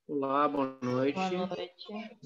Olá, boa noite. Boa noite.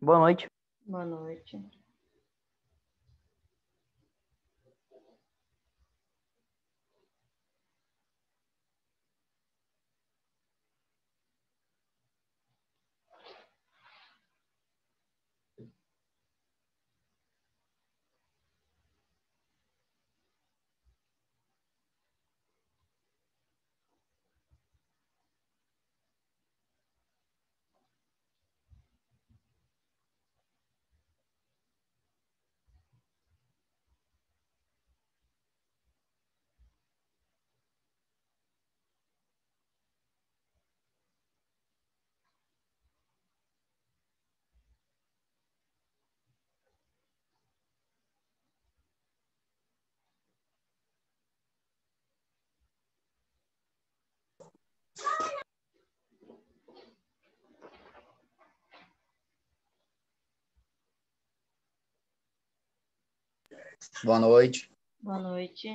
Boa noite. Boa noite. Boa noite. Boa noite.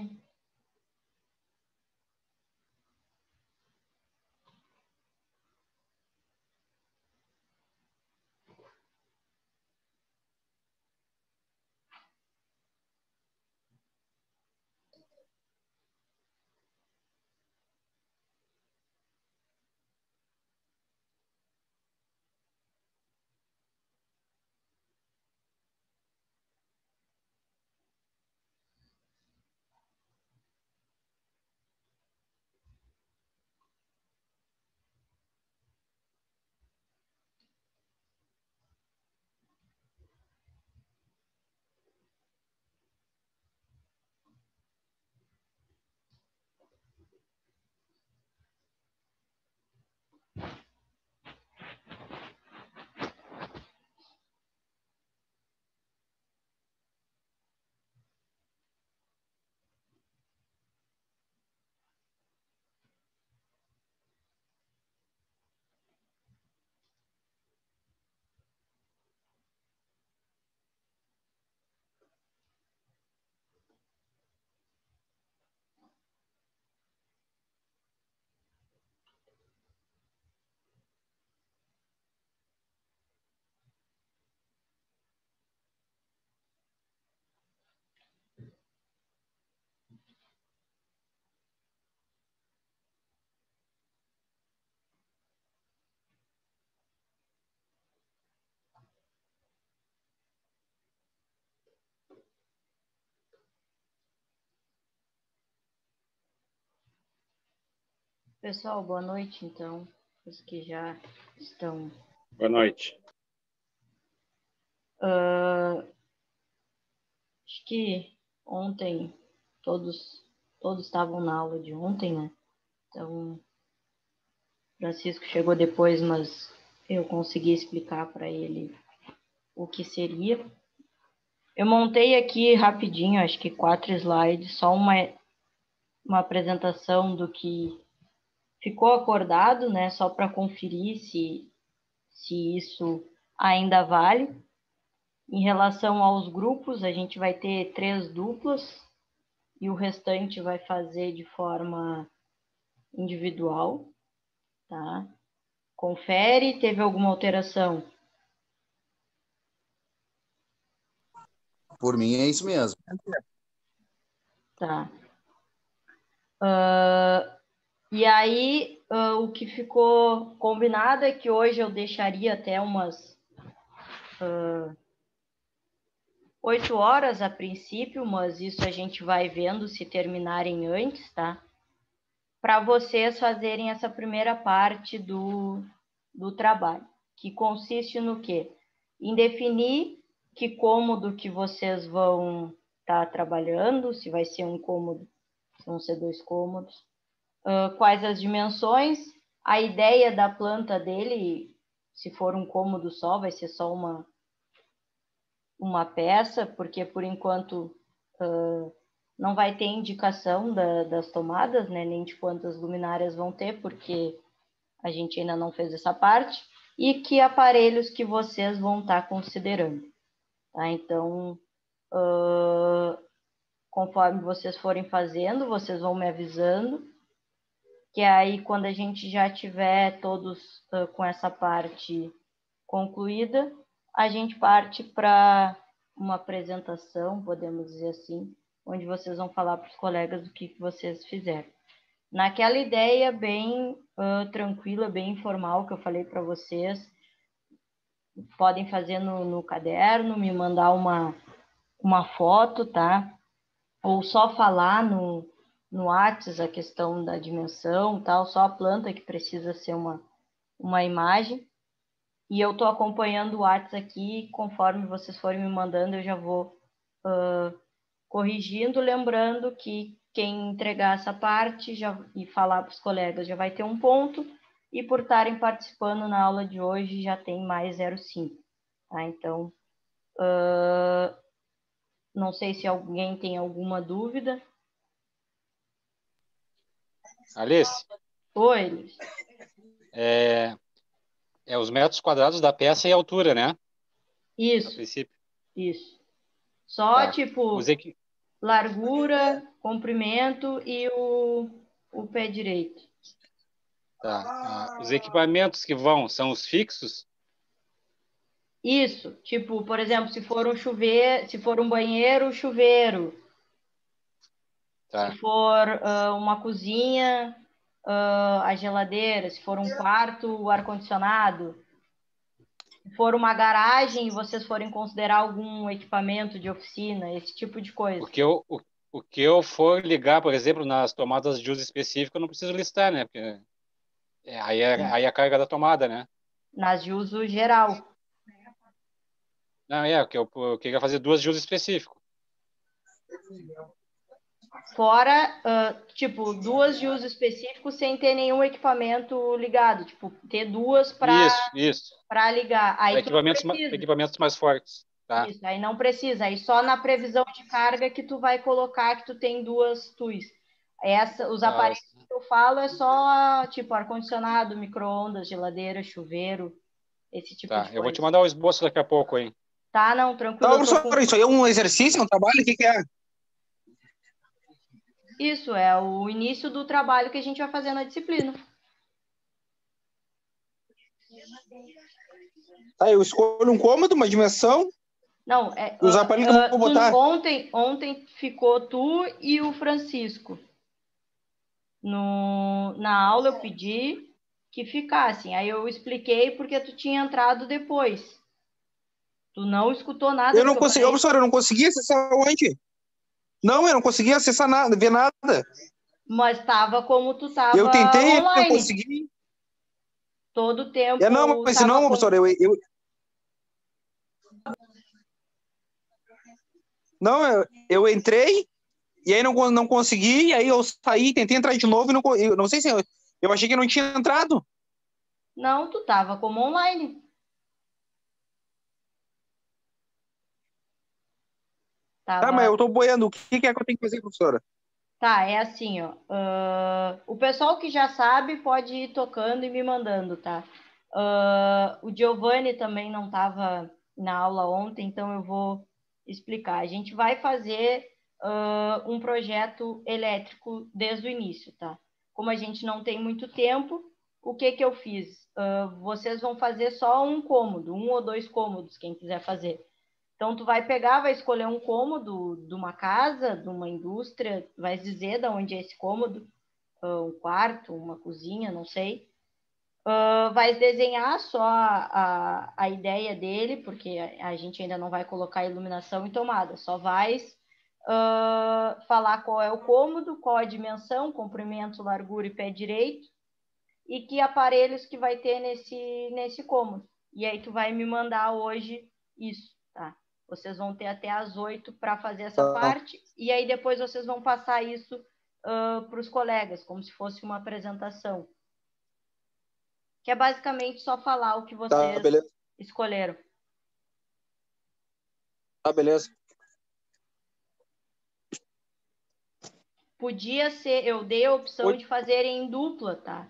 Pessoal, boa noite, então, os que já estão. Boa noite. Acho que ontem todos estavam na aula de ontem, né? Então, Francisco chegou depois, mas eu consegui explicar para ele o que seria. Eu montei aqui rapidinho, acho que 4 slides, só uma apresentação do que ficou acordado, né? Só para conferir se isso ainda vale. Em relação aos grupos, a gente vai ter 3 duplas e o restante vai fazer de forma individual, tá? Confere, teve alguma alteração? Por mim é isso mesmo. Tá. E aí, o que ficou combinado é que hoje eu deixaria até umas 8 horas a princípio, mas isso a gente vai vendo se terminarem antes, tá? Para vocês fazerem essa primeira parte do trabalho, que consiste no quê? Em definir que cômodo que vocês vão estar trabalhando, se vai ser um cômodo, se vão ser 2 cômodos, quais as dimensões, a ideia da planta dele, se for um cômodo só, vai ser só uma peça, porque por enquanto não vai ter indicação das tomadas, né, nem de quantas luminárias vão ter, porque a gente ainda não fez essa parte, e que aparelhos que vocês vão estar considerando. Tá? Então, conforme vocês forem fazendo, vocês vão me avisando, que aí quando a gente já tiver todos com essa parte concluída, a gente parte para uma apresentação, podemos dizer assim, onde vocês vão falar para os colegas o que vocês fizeram. Naquela ideia bem tranquila, bem informal que eu falei para vocês, podem fazer no caderno, me mandar uma foto, tá? Ou só falar no WhatsApp a questão da dimensão, tal, só a planta que precisa ser uma imagem. E eu estou acompanhando o WhatsApp aqui, conforme vocês forem me mandando, eu já vou corrigindo, lembrando que quem entregar essa parte e falar para os colegas já vai ter um ponto, e por estarem participando na aula de hoje já tem mais 0,5. Tá? Então, não sei se alguém tem alguma dúvida. Alice? Oi, Luiz. Os metros quadrados da peça e a altura, né? Isso. A princípio. Isso. Só, tipo, Aqui. Largura, comprimento e o pé direito. Tá. Os equipamentos que são os fixos? Isso. Tipo, por exemplo, se for um chuveiro, se for um banheiro, chuveiro. Tá. Se for uma cozinha, a geladeira. Se for um quarto, o ar-condicionado. Se for uma garagem e vocês forem considerar algum equipamento de oficina, esse tipo de coisa. O que eu for ligar, por exemplo, nas tomadas de uso específico, eu não preciso listar, né? Porque aí é a carga da tomada, né? Nas de uso geral. Não, eu queria fazer 2 de uso específico. Fora, tipo, 2 de uso específico sem ter nenhum equipamento ligado. Tipo, ter 2 para ligar. Aí equipamentos mais fortes. Tá? Isso, aí não precisa. Aí só na previsão de carga que tu vai colocar que tu tem 2 TUIs. Os aparelhos que eu falo é só, tipo, ar-condicionado, micro-ondas, geladeira, chuveiro, esse tipo de coisa. Eu vou te mandar o esboço daqui a pouco, hein? Tá, não, tranquilo. Tá, professor, isso aí é um exercício, é um trabalho? O que é? Isso, é o início do trabalho que a gente vai fazer na disciplina. Tá, eu escolho um cômodo, uma dimensão. Não, os aparelhos que eu vou botar. Ontem ficou tu e o Francisco. Na aula eu pedi que ficassem. Aí eu expliquei porque tu tinha entrado depois. Tu não escutou nada. Eu não consegui, professor, eu não consegui acessar onde? Não, eu não consegui acessar nada, ver nada. Mas estava como tu estava Eu tentei, eu online. consegui. Todo o tempo. Não, mas não, professor, eu entrei e aí não consegui, aí eu saí, tentei entrar de novo e eu não sei se eu achei que não tinha entrado. Não, tu estava como online. Tá, mas eu tô boiando. O que é que eu tenho que fazer, professora? Tá, é assim, ó. O pessoal que já sabe pode ir tocando e me mandando, tá? O Giovanni também não estava na aula ontem, então eu vou explicar. A gente vai fazer um projeto elétrico desde o início, tá? Como a gente não tem muito tempo, o que que eu fiz? Vocês vão fazer só um cômodo, um ou dois cômodos, quem quiser fazer. Então, tu vai pegar, vai escolher um cômodo de uma casa, de uma indústria, vai dizer de onde é esse cômodo, um quarto, uma cozinha, não sei. Vai desenhar só a ideia dele, porque a gente ainda não vai colocar iluminação e tomada, só vai falar qual é o cômodo, qual a dimensão, comprimento, largura e pé direito, e que aparelhos que vai ter nesse cômodo. E aí tu vai me mandar hoje isso, tá? Vocês vão ter até às 8 para fazer essa parte, e aí depois vocês vão passar isso para os colegas, como se fosse uma apresentação. Que é basicamente só falar o que vocês escolheram. Tá, beleza. Podia ser, eu dei a opção de fazer em dupla, tá?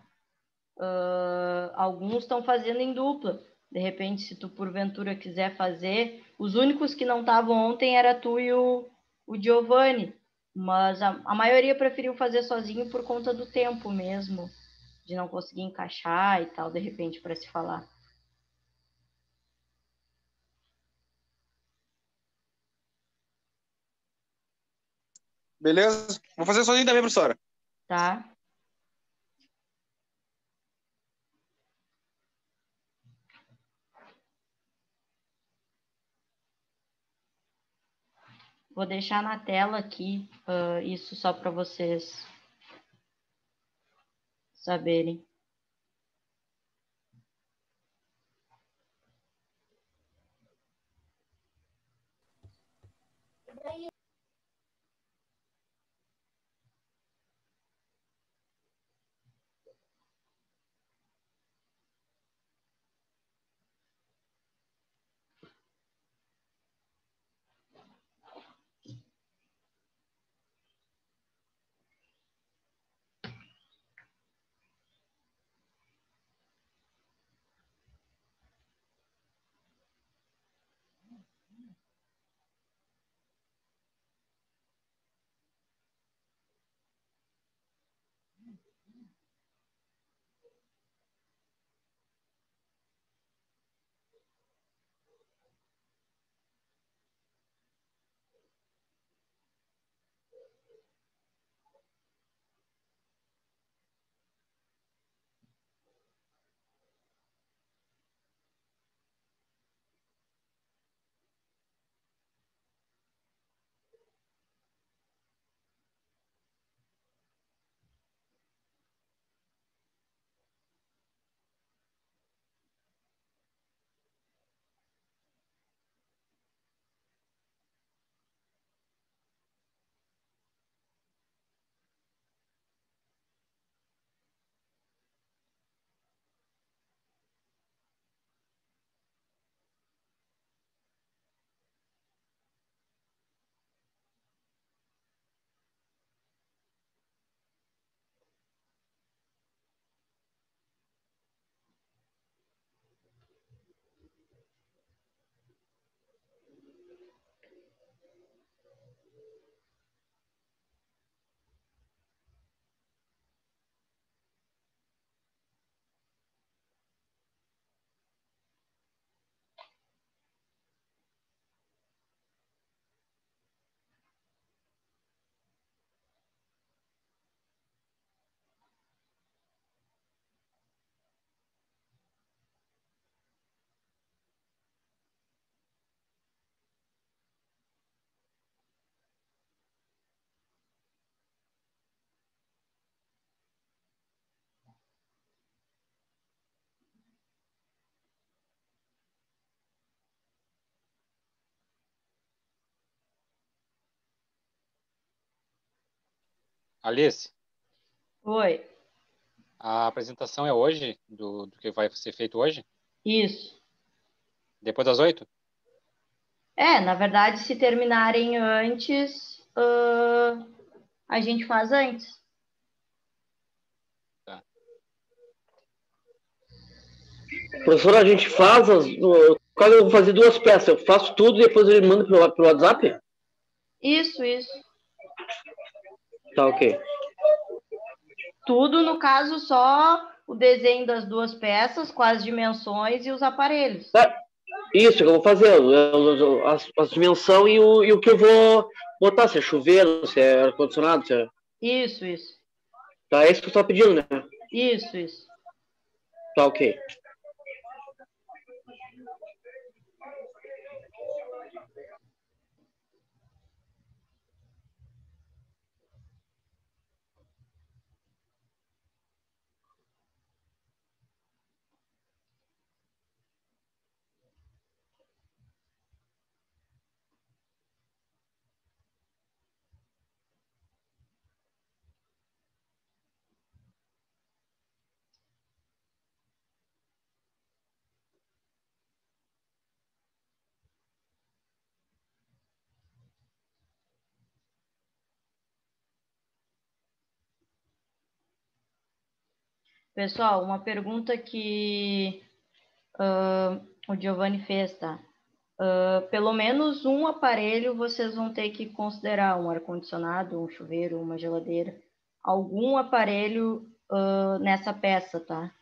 Alguns estão fazendo em dupla. De repente, se tu porventura quiser fazer, os únicos que não estavam ontem era tu e o Giovanni, mas a maioria preferiu fazer sozinho por conta do tempo mesmo, de não conseguir encaixar e tal, de repente, para se falar. Beleza? Vou fazer sozinho também, professora. Tá? Vou deixar na tela aqui isso só para vocês saberem. Alice, Oi. a apresentação é hoje, do que vai ser feito hoje? Isso. Depois das 8? Na verdade, se terminarem antes, a gente faz antes. Tá. Professora, a gente faz no caso eu vou fazer 2 peças. Eu faço tudo e depois ele manda pelo WhatsApp? Isso. Tá, ok. Tudo, no caso, só o desenho das 2 peças, com as dimensões e os aparelhos. Tá. Isso que eu vou fazer, as dimensões e o que eu vou botar, se é chuveiro, se é ar-condicionado, se é... Isso. Tá, é isso que eu estou pedindo, né? Isso. Tá, ok. Pessoal, uma pergunta que o Giovanni fez, tá? Pelo menos um aparelho vocês vão ter que considerar, um ar-condicionado, um chuveiro, uma geladeira. Algum aparelho nessa peça, tá?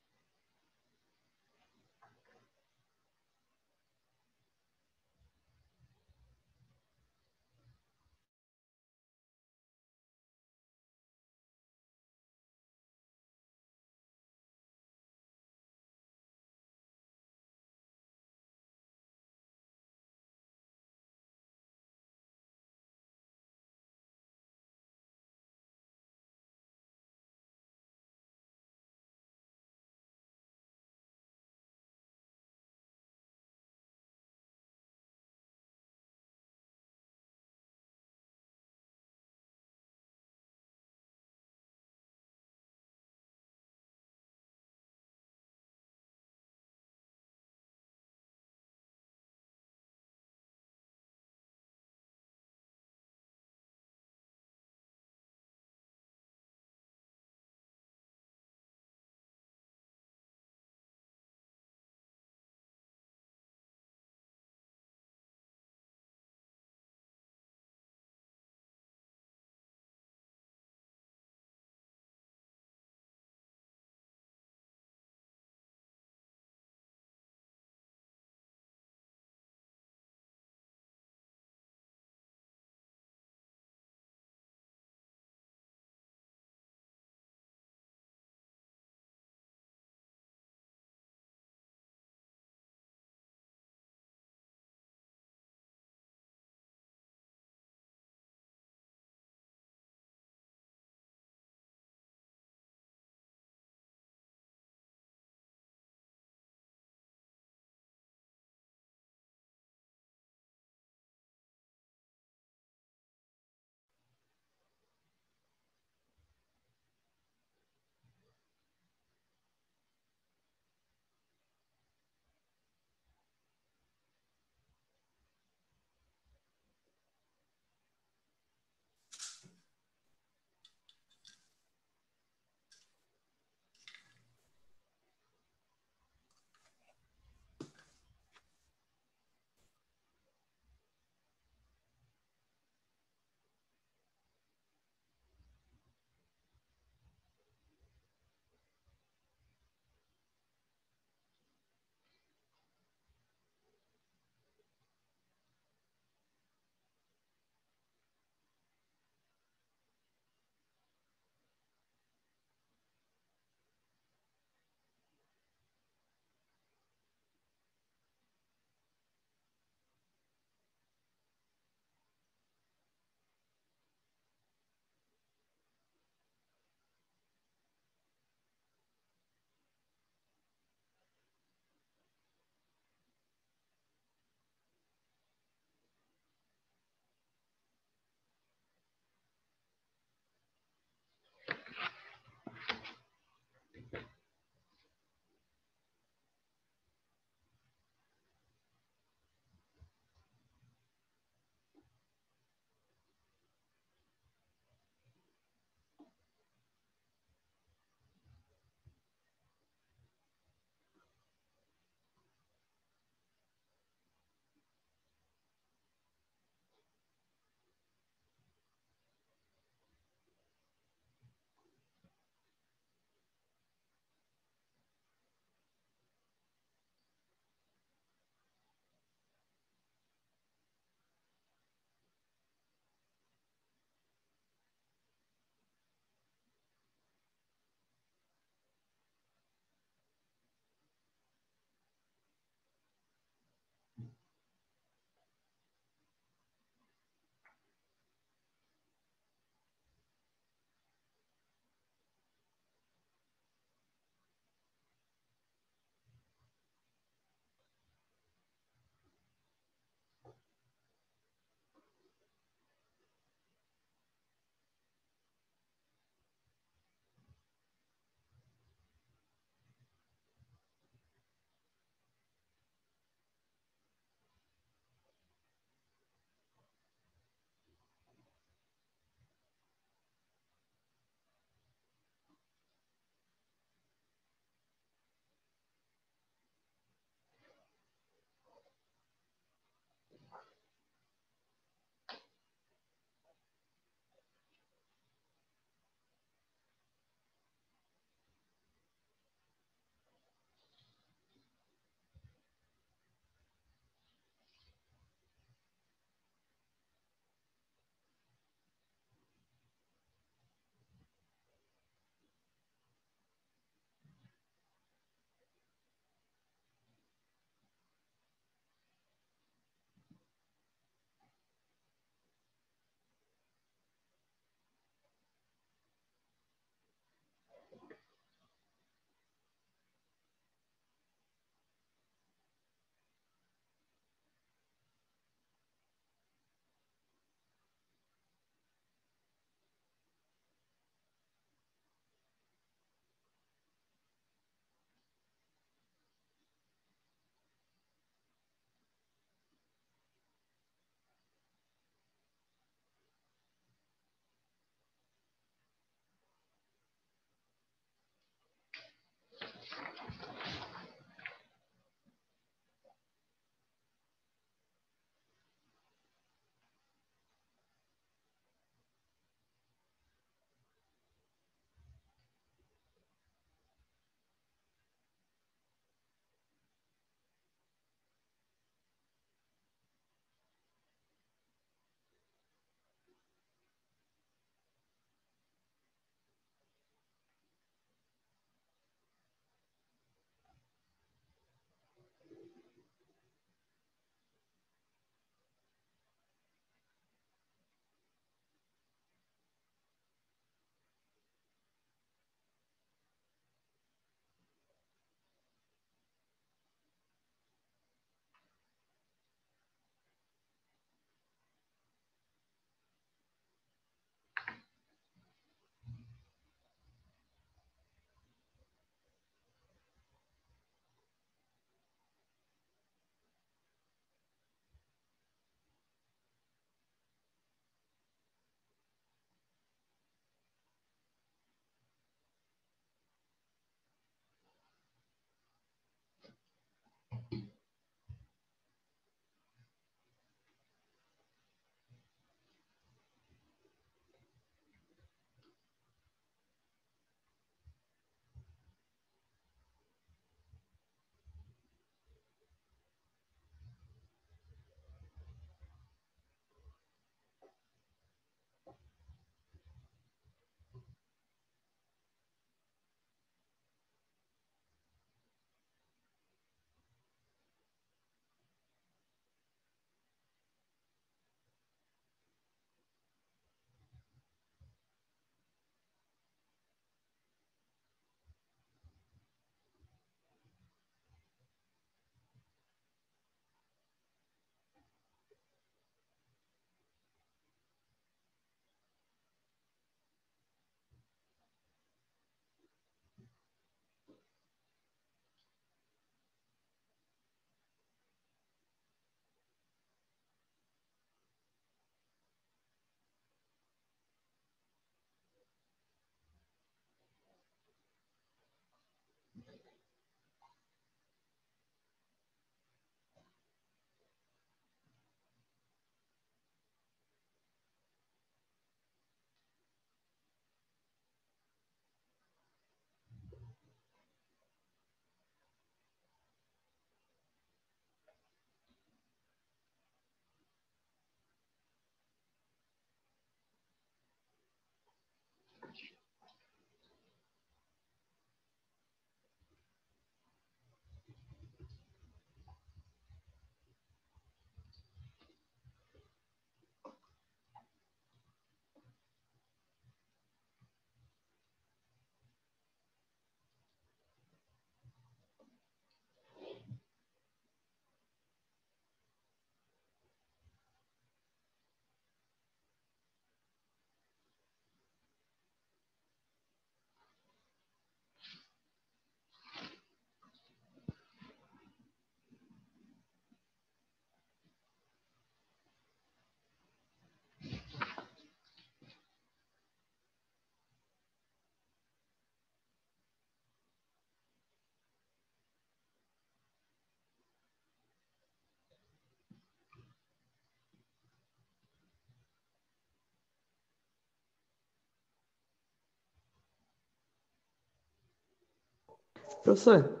Professor,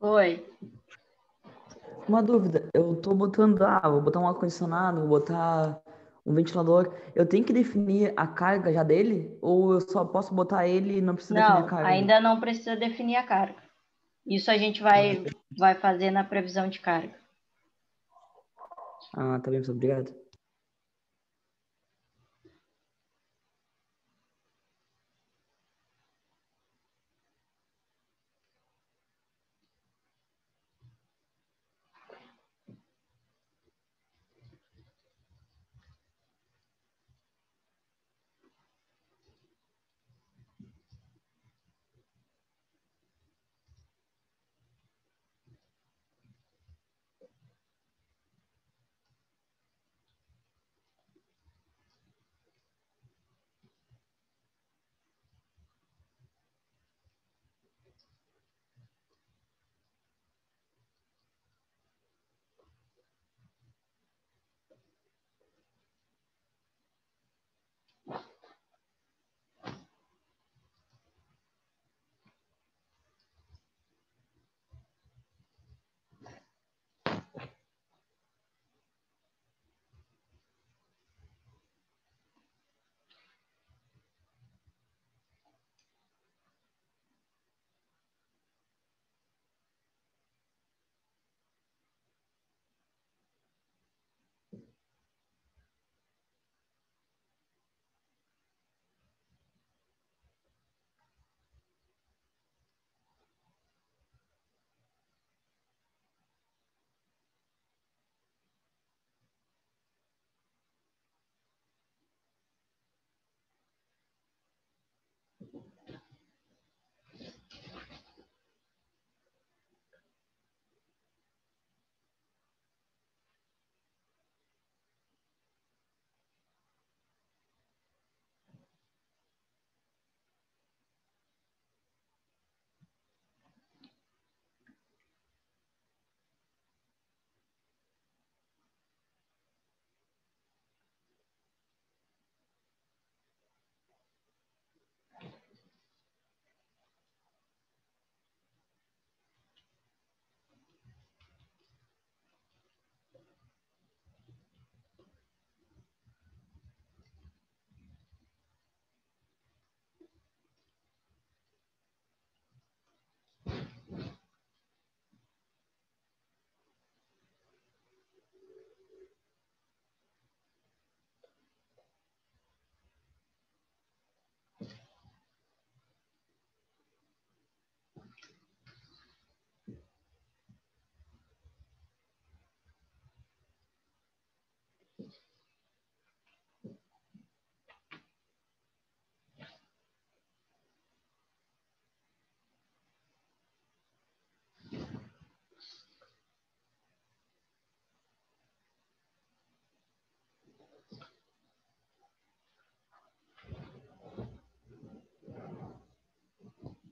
Oi. uma dúvida. Eu tô botando, vou botar um ar-condicionado, vou botar um ventilador. Eu tenho que definir a carga já dele? Ou eu só posso botar ele e não preciso definir a Não, carga? ainda não precisa definir a carga. Isso a gente vai fazer na previsão de carga. Tá bem, professor. Obrigado.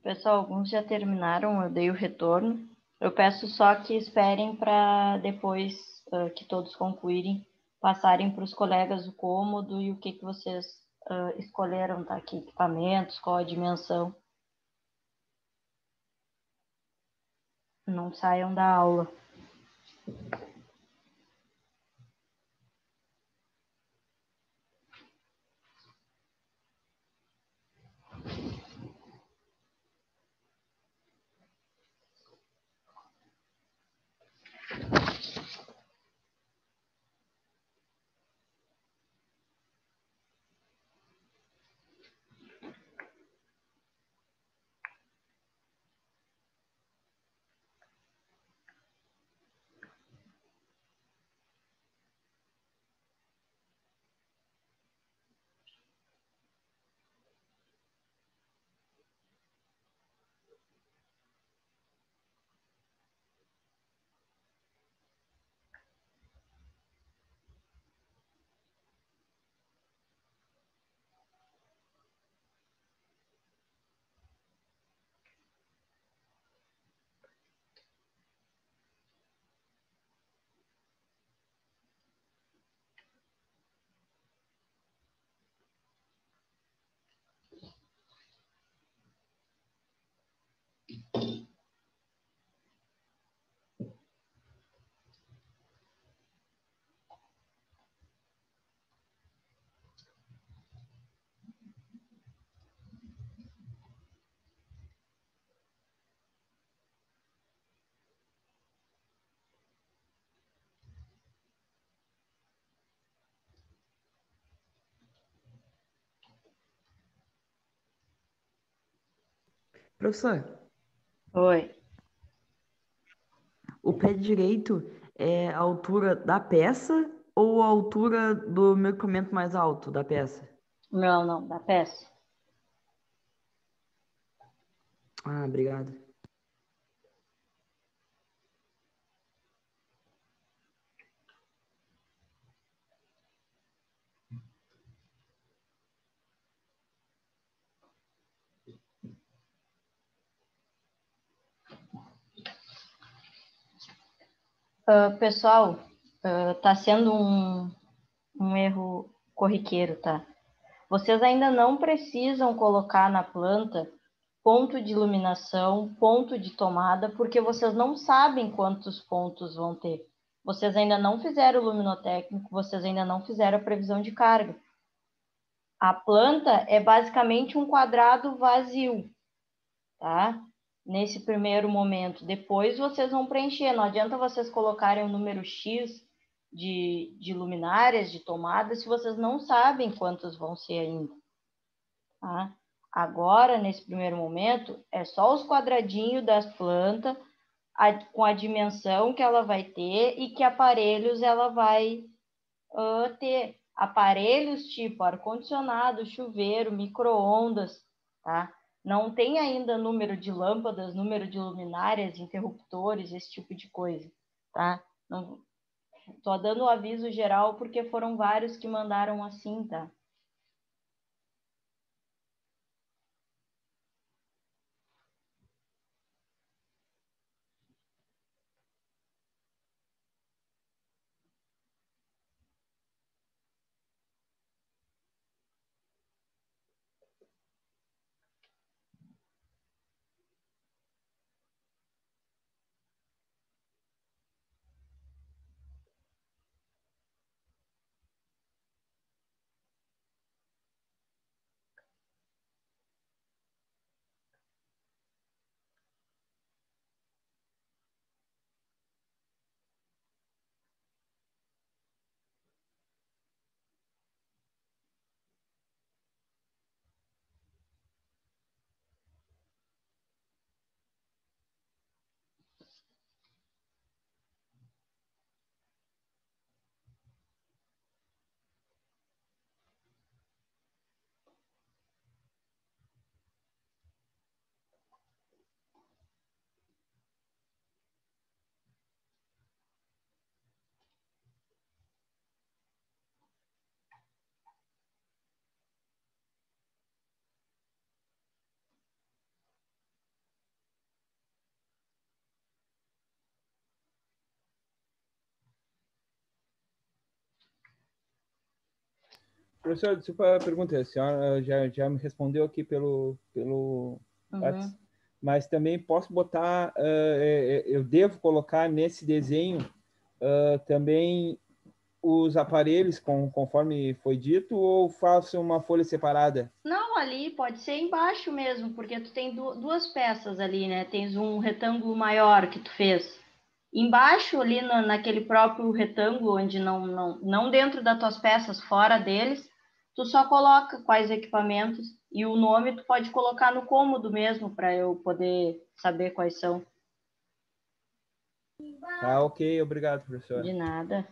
Pessoal, alguns já terminaram, eu dei o retorno. Eu peço só que esperem para depois que todos concluírem, passarem para os colegas o cômodo e o que vocês escolheram, tá? Que equipamentos, qual a dimensão. Não saiam da aula. Professor, Oi. o pé direito é a altura da peça ou a altura do meu equipamento mais alto da peça? Não, da peça. Ah, obrigado. Pessoal, tá sendo um erro corriqueiro, tá? Vocês ainda não precisam colocar na planta ponto de iluminação, ponto de tomada, porque vocês não sabem quantos pontos vão ter. Vocês ainda não fizeram o luminotécnico, vocês ainda não fizeram a previsão de carga. A planta é basicamente um quadrado vazio, tá? Nesse primeiro momento. Depois vocês vão preencher. Não adianta vocês colocarem um número X de luminárias, de tomadas, se vocês não sabem quantos vão ser ainda. Tá? Agora, nesse primeiro momento, é só os quadradinhos das plantas com a dimensão que ela vai ter e que aparelhos ela vai ter. Aparelhos tipo ar-condicionado, chuveiro, micro-ondas, tá? Não tem ainda número de lâmpadas, número de luminárias, interruptores, esse tipo de coisa, tá? Não, tô dando o aviso geral porque foram vários que mandaram assim, tá? Professor, desculpa a pergunta, a senhora já me respondeu aqui pelo WhatsApp, mas também posso botar, eu devo colocar nesse desenho também os aparelhos conforme foi dito ou faço uma folha separada? Não, ali pode ser embaixo mesmo, porque tu tem duas peças ali, né? Tens um retângulo maior que tu fez. Embaixo, ali naquele próprio retângulo, onde não dentro das tuas peças, fora deles, tu só coloca quais equipamentos e o nome tu pode colocar no cômodo mesmo, para eu poder saber quais são. Tá, ok, obrigado, professor. De nada.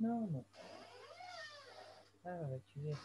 Não, não. Ah, vai te ver.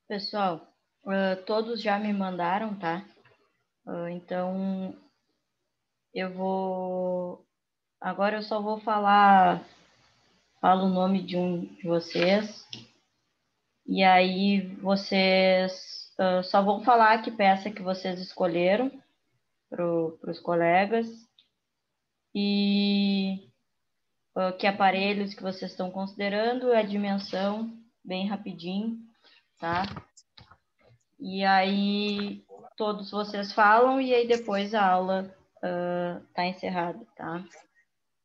Pessoal, todos já me mandaram, tá? Então, eu vou... Agora eu só vou falo o nome de um de vocês, e aí vocês só vão falar que peça que vocês escolheram para os colegas, e que aparelhos que vocês estão considerando, a dimensão, bem rapidinho, tá? E aí todos vocês falam, e aí depois a aula tá encerrada, tá?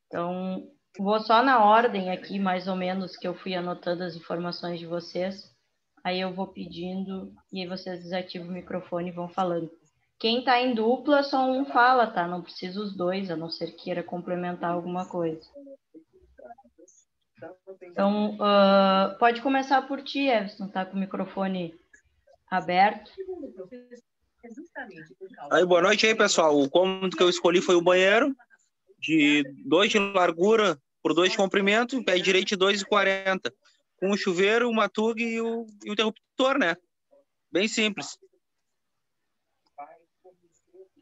Então, vou só na ordem aqui, mais ou menos, que eu fui anotando as informações de vocês. Aí eu vou pedindo e aí vocês desativam o microfone e vão falando. Quem tá em dupla, só um fala, tá? Não precisa os dois, a não ser queira complementar alguma coisa. Então, pode começar por ti, Everson, tá com o microfone aberto. Aí, boa noite aí, pessoal. O cômodo que eu escolhi foi o banheiro, de 2 de largura por 2 de comprimento, pé direito 2,40, com o chuveiro, uma tug e o interruptor, né? Bem simples.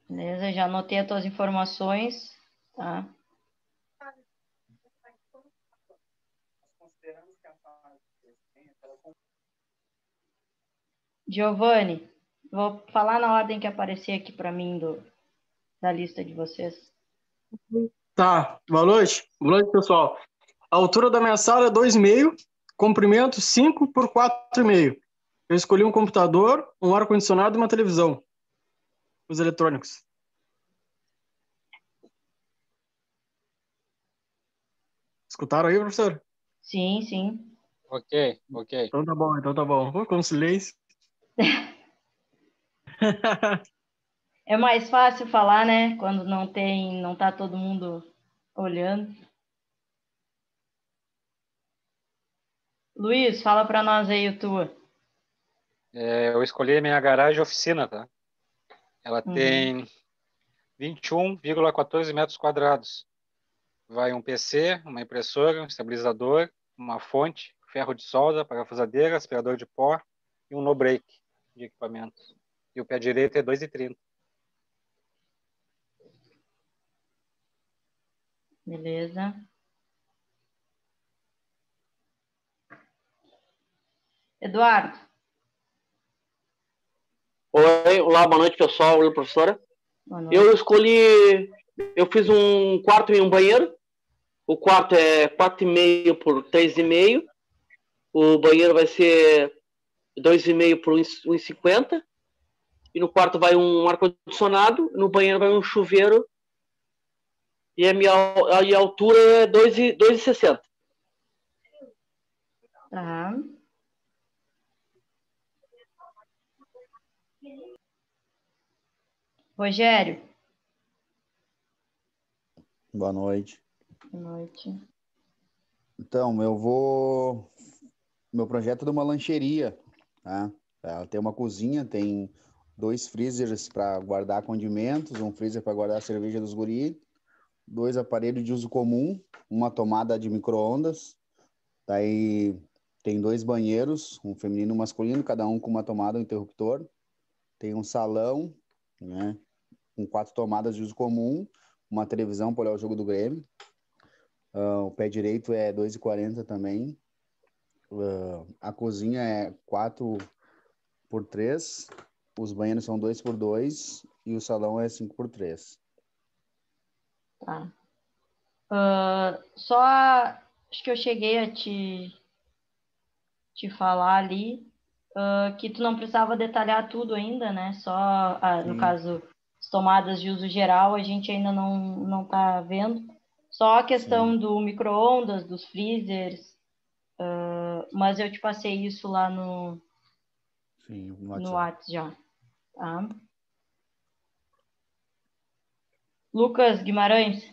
Beleza, já anotei as tuas informações, tá? Giovanni, vou falar na ordem que aparecer aqui para mim da lista de vocês. Tá, boa noite. Boa noite, pessoal. A altura da minha sala é 2,5, comprimento 5 por 4,5. Eu escolhi um computador, um ar-condicionado e uma televisão. Os eletrônicos. Escutaram aí, professor? Sim, sim. Ok. Então tá bom, então tá bom. Vou com silêncio. É mais fácil falar, né? Quando não tá todo mundo olhando. Luiz, fala para nós aí o tua. Eu escolhi a minha garagem oficina, tá? Ela tem 21,14 metros quadrados. Vai um PC, uma impressora, um estabilizador, uma fonte, ferro de solda, parafusadeira, aspirador de pó e um no-break de equipamentos. E o pé direito é 2,30. Beleza. Eduardo. Oi, olá, boa noite, pessoal. Oi, professora. Boa noite. Eu fiz um quarto e um banheiro. O quarto é 4,5 por 3,5. O banheiro vai ser 2,5 por 1,50. E no quarto vai um ar-condicionado. No banheiro vai um chuveiro. E a altura é 2,60. Tá. Rogério. Boa noite. Boa noite. Então, meu projeto é de uma lancheria, tá? Ela tem uma cozinha, tem 2 freezers para guardar condimentos, um freezer para guardar a cerveja dos guri, 2 aparelhos de uso comum, uma tomada de micro-ondas, daí tem 2 banheiros, um feminino e um masculino, cada um com uma tomada, um interruptor, tem um salão, né, com 4 tomadas de uso comum, uma televisão para olhar o jogo do Grêmio. O pé direito é 2,40 também. A cozinha é 4x3, os banheiros são 2x2 e o salão é 5x3. Tá. Só acho que eu cheguei a te falar ali que tu não precisava detalhar tudo ainda, né? Só, no caso, as tomadas de uso geral, a gente ainda não tá vendo. Só a questão do micro-ondas, dos freezers, mas eu te passei isso lá no WhatsApp já. Tá? Lucas Guimarães.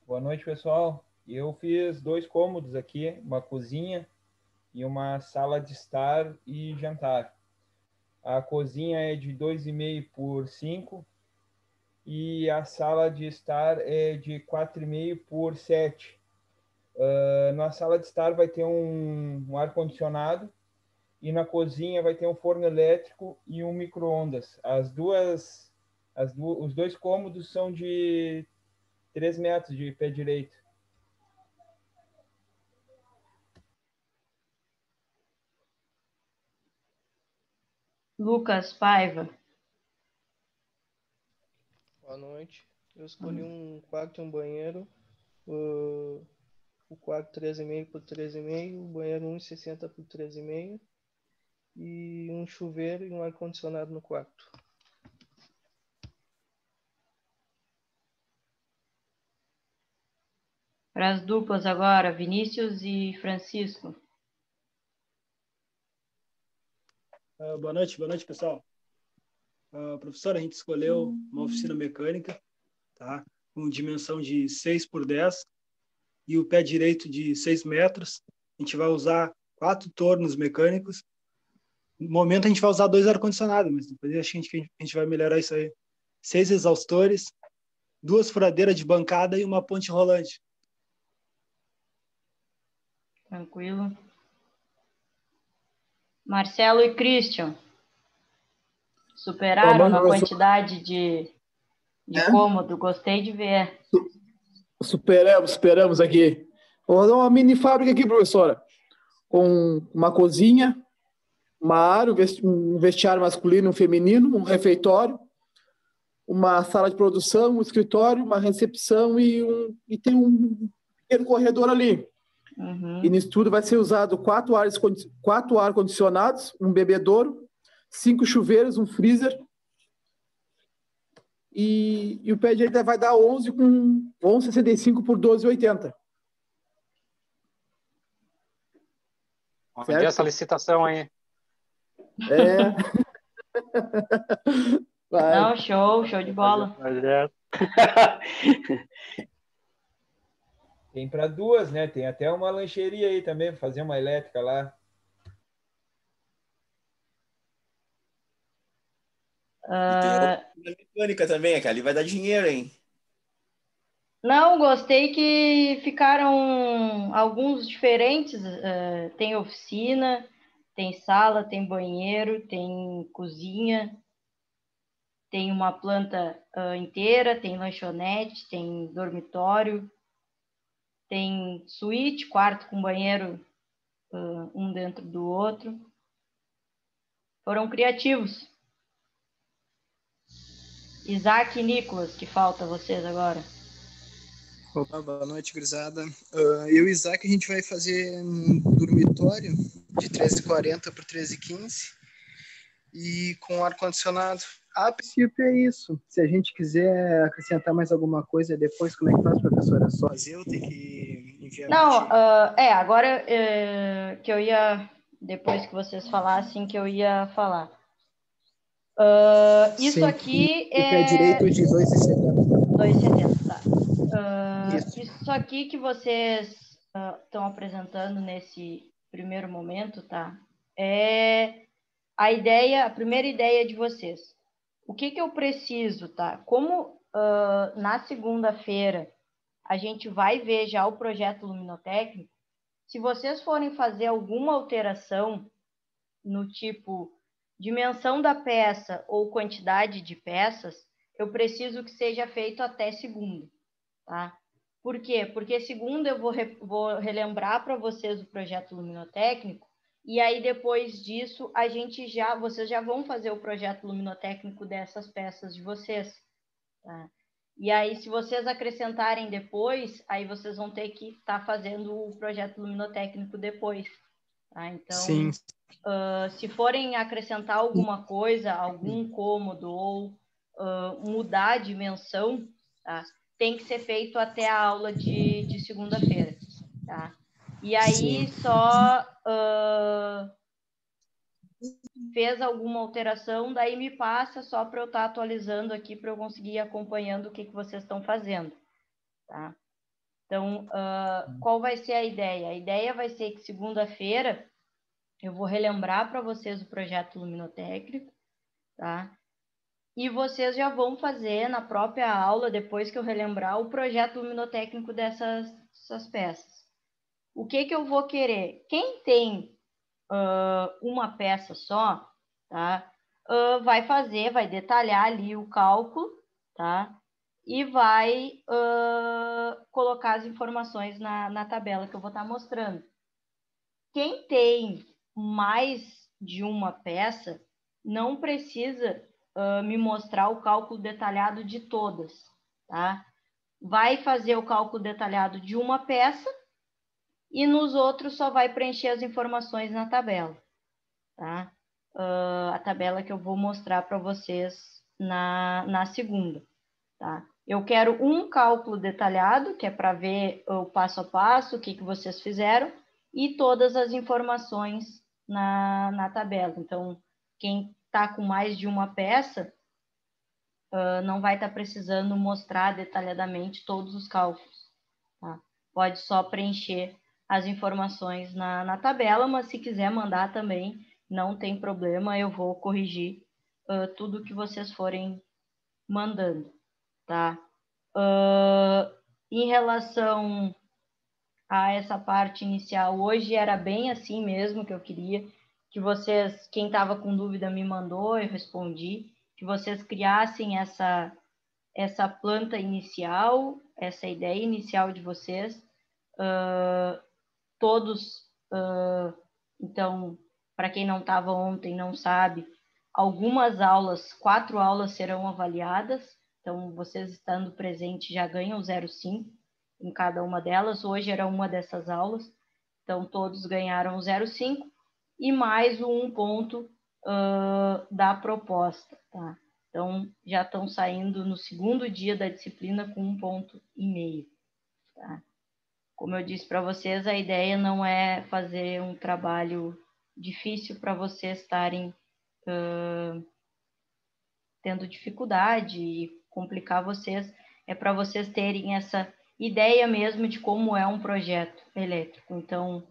Boa noite, pessoal. Eu fiz 2 cômodos aqui, uma cozinha e uma sala de estar e jantar. A cozinha é de 2,5 por 5 e a sala de estar é de 4,5 por 7. Na sala de estar vai ter um ar-condicionado e na cozinha vai ter um forno elétrico e um micro-ondas. Os 2 cômodos são de 3 metros de pé direito. Lucas Paiva. Boa noite. Eu escolhi um quarto e um banheiro. O quarto 3,5 por 3,5, o banheiro 1,60 por 3,5 e um chuveiro e um ar-condicionado no quarto. Para as duplas agora, Vinícius e Francisco. Boa noite, pessoal. Professor, a gente escolheu uma oficina mecânica, tá? Com dimensão de 6 por 10 e o pé direito de 6 metros. A gente vai usar 4 tornos mecânicos. No momento a gente vai usar 2 ar-condicionados, mas depois acho que a gente vai melhorar isso aí. 6 exaustores, 2 furadeiras de bancada e uma ponte rolante. Tranquilo. Marcelo e Christian. Superaram a quantidade de cômodo. Gostei de ver. Superamos aqui. Vou dar uma mini fábrica aqui, professora. Com uma cozinha, uma área, um vestiário masculino e um feminino, um refeitório, uma sala de produção, um escritório, uma recepção e tem um pequeno corredor ali. Uhum. E nisso tudo vai ser usado 4 ar-condicionados, um bebedouro, 5 chuveiros, um freezer. E o pé direito vai dar 11,65 por 12,80. Onde é essa licitação aí? Não, show de bola. Tem para 2, né? Tem até uma lancheria aí também, para fazer uma elétrica lá. E tem a mecânica também, que ali vai dar dinheiro, hein? Não, gostei que ficaram alguns diferentes. Tem oficina, tem sala, tem banheiro, tem cozinha, tem uma planta inteira, tem lanchonete, tem dormitório, tem suíte, quarto com banheiro, um dentro do outro. Foram criativos. Isaac e Nicolas, que falta vocês agora. Opa, boa noite, gurizada. Eu e o Isaac, a gente vai fazer um dormitório de 13,40 por 13,15 e com ar-condicionado. A princípio é isso. Se a gente quiser acrescentar mais alguma coisa depois, como é que faz, professora? É só eu ter que enviar? Não, agora que eu ia, depois que vocês falassem, que eu ia falar. Isso Sim, aqui é direito de 2,70. 2,70, tá. Isso aqui que vocês estão apresentando nesse primeiro momento, tá? É a primeira ideia de vocês. O que eu preciso, tá? Como na segunda-feira a gente vai ver já o projeto luminotécnico, se vocês forem fazer alguma alteração no tipo dimensão da peça ou quantidade de peças, eu preciso que seja feito até segunda, tá? Por quê? Porque segunda eu vou relembrar para vocês o projeto luminotécnico, e aí depois disso vocês já vão fazer o projeto luminotécnico dessas peças de vocês, tá? E aí, se vocês acrescentarem depois, aí vocês vão ter que estar fazendo o projeto luminotécnico depois, tá? Então, Sim. Se forem acrescentar alguma coisa, algum cômodo ou mudar a dimensão, tá? Tem que ser feito até a aula de segunda-feira, tá? E aí, só fez alguma alteração, daí me passa só para eu estar atualizando aqui, para eu conseguir ir acompanhando o que vocês estão fazendo, tá? Então, qual vai ser a ideia? A ideia vai ser que segunda-feira eu vou relembrar para vocês o projeto luminotécnico, tá? E vocês já vão fazer na própria aula, depois que eu relembrar, o projeto luminotécnico dessas peças. O que eu vou querer? Quem tem uma peça só, tá? Vai detalhar ali o cálculo, tá? E vai colocar as informações na tabela que eu vou estar mostrando. Quem tem mais de uma peça não precisa me mostrar o cálculo detalhado de todas, tá? Vai fazer o cálculo detalhado de uma peça e nos outros só vai preencher as informações na tabela, tá? A tabela que eu vou mostrar para vocês na segunda, tá? Eu quero um cálculo detalhado, que é para ver o passo a passo, o que vocês fizeram, e todas as informações na tabela. Então, quem está com mais de uma peça não vai estar precisando mostrar detalhadamente todos os cálculos, tá? Pode só preencher as informações na tabela, mas se quiser mandar também, não tem problema, eu vou corrigir tudo que vocês forem mandando, tá? Em relação a essa parte inicial, hoje era bem assim mesmo que eu queria, que vocês, quem estava com dúvida me mandou, eu respondi, que vocês criassem essa planta inicial, essa ideia inicial de vocês, todos, então, para quem não estava ontem, não sabe, algumas aulas, 4 aulas serão avaliadas, então vocês estando presentes já ganham 0,5 em cada uma delas, hoje era uma dessas aulas, então todos ganharam 0,5 e mais o 1 ponto da proposta, tá? Então, já estão saindo no segundo dia da disciplina com 1,5 ponto, tá? Como eu disse para vocês, a ideia não é fazer um trabalho difícil para vocês estarem tendo dificuldade e complicar vocês, é para vocês terem essa ideia mesmo de como é um projeto elétrico. Então,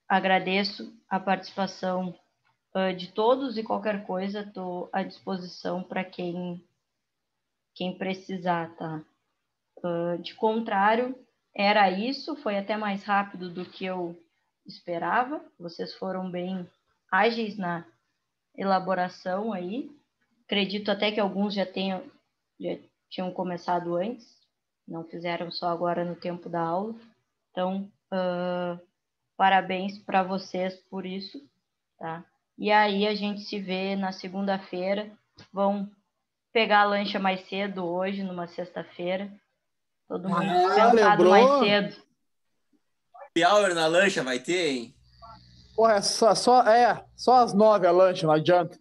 agradeço a participação de todos e qualquer coisa, estou à disposição para quem precisar, tá? De contrário, era isso, foi até mais rápido do que eu esperava, vocês foram bem ágeis na elaboração aí, acredito até que alguns já tinham começado antes, não fizeram só agora no tempo da aula, então, parabéns para vocês por isso, tá? E aí a gente se vê na segunda-feira, vão pegar a lancha mais cedo hoje, numa sexta-feira, todo mundo dispensado mais cedo. Happy hour na lancha vai ter, hein? Porra, só às 9 a lancha, não adianta.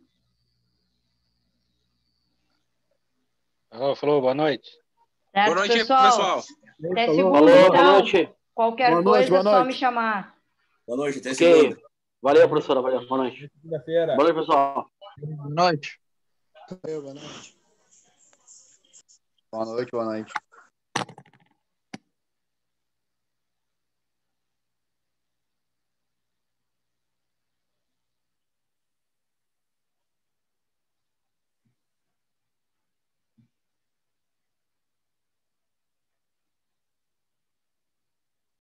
Falou, boa noite. Certo, boa noite, pessoal. Até segunda, Falou, então. boa noite. Qualquer coisa é só me chamar. Boa noite, até Ok. segunda. Valeu, professora. Valeu. Boa noite. Segunda-feira. Boa noite, pessoal. Boa noite. Boa noite. Boa noite, boa noite.